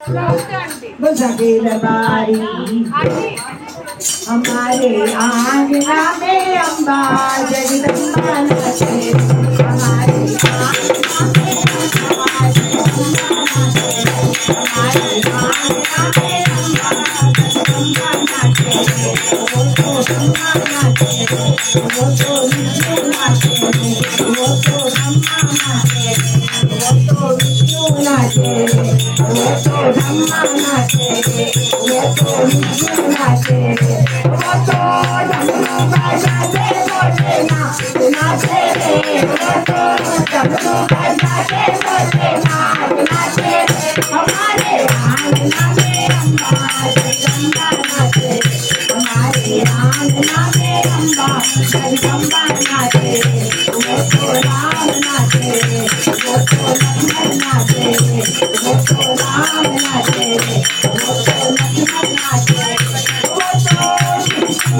बुझके दरबारी हमारे आंगना में अम्बा जगदम्बा नाचे हमारे आंगना में अम्बा जगदम्बा नाचे हमारे आंगना में अम्बा जगदम्बा नाचे वो तो ब्रह्मा नाचे वो तो विष्णु नाचे वो तो ब्रह्मा नाचे वो तो विष्णु नाचे वो तो ब्रह्मा नाचे वो तो विष्णु नाचे वो तो डमरू बजाते बोले नाचे वो तो डमरू बजाते बोले नाचे हमारे आंगना में अम्बा जगदम्बा नाचे हमारे आंगना में अम्बा जगदम्बा नाचे वो तो राम नाचे वो तो लक्ष्मण नाचे वो तो राम नाचे वो तो लक्ष्मण नाचे वो तो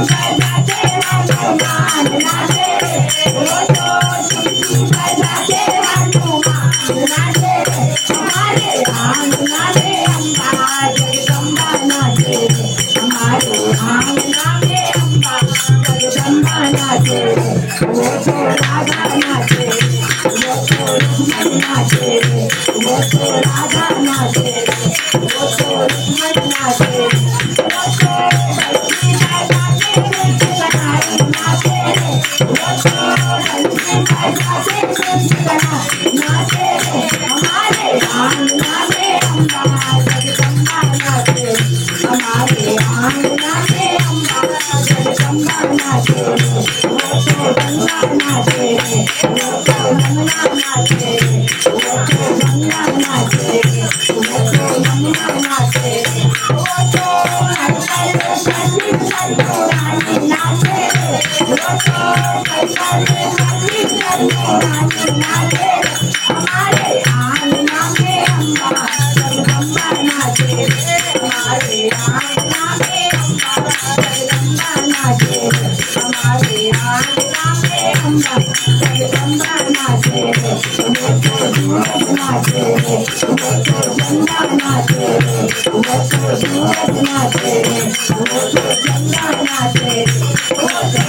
बजाते हनुमान नाचे वो तो बजाते हनुमान नाचे हमारे आंगना में अम्बा जगदम्बा नाचे हमारे आंगना में अम्बा जगदम्बा नाचे वो तो राधा नाचे वो तो लक्ष्मण नाचे वो तो राधा नाचे वो तो लक्ष्मण नाचे वो तो बंसी बजाते कन्हैया नाचे वो तो बंसी बजाते कन्हैया नाचे हमारे आंगना में अम्बा जगदम्बा नाचे हमारे आंगना में अम्बा जगदम्बा नाचे वो तो गंगा नाचे वो तो यमुना नाचे वो तो गंगा नाचे वो तो यमुना नाचे वो तो हर हर सती सतपुरानी नाचे वो तो हर हर सती सतपुरानी नाचे हमारे आंगना में अम्बा जगदम्बा नाचे हमारे आंगना में अम्बा जगदम्बा नाचे हमारे आंगना में अम्बा जगदम्बा नाचे वो तो सूरज नाचे वो तो चंदा नाचे वो तो सूरज नाचे वो तो चंदा नाचे वो तो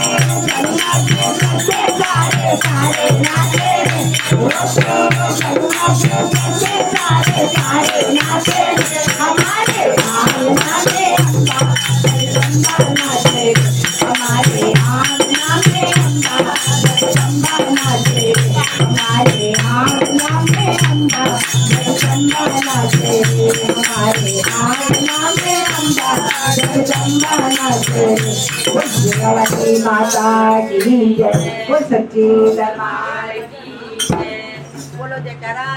गंगा के सच्चे सारे सारे नाचे वो तो गंगा के सच्चे सारे सारे नाचे हमारे आंगना में अम्बा जगदम्बा नाचे हमारे आंगना में अम्बा जगदम्बा नाचे हमारे आंगना में अम्बा जगदम्बा नाचे हमारे आंगना में अम्बा जगदम्बा नाचे वो भगवती माता की जय वो सच्ची दरबार की जय बोलो जयकारा।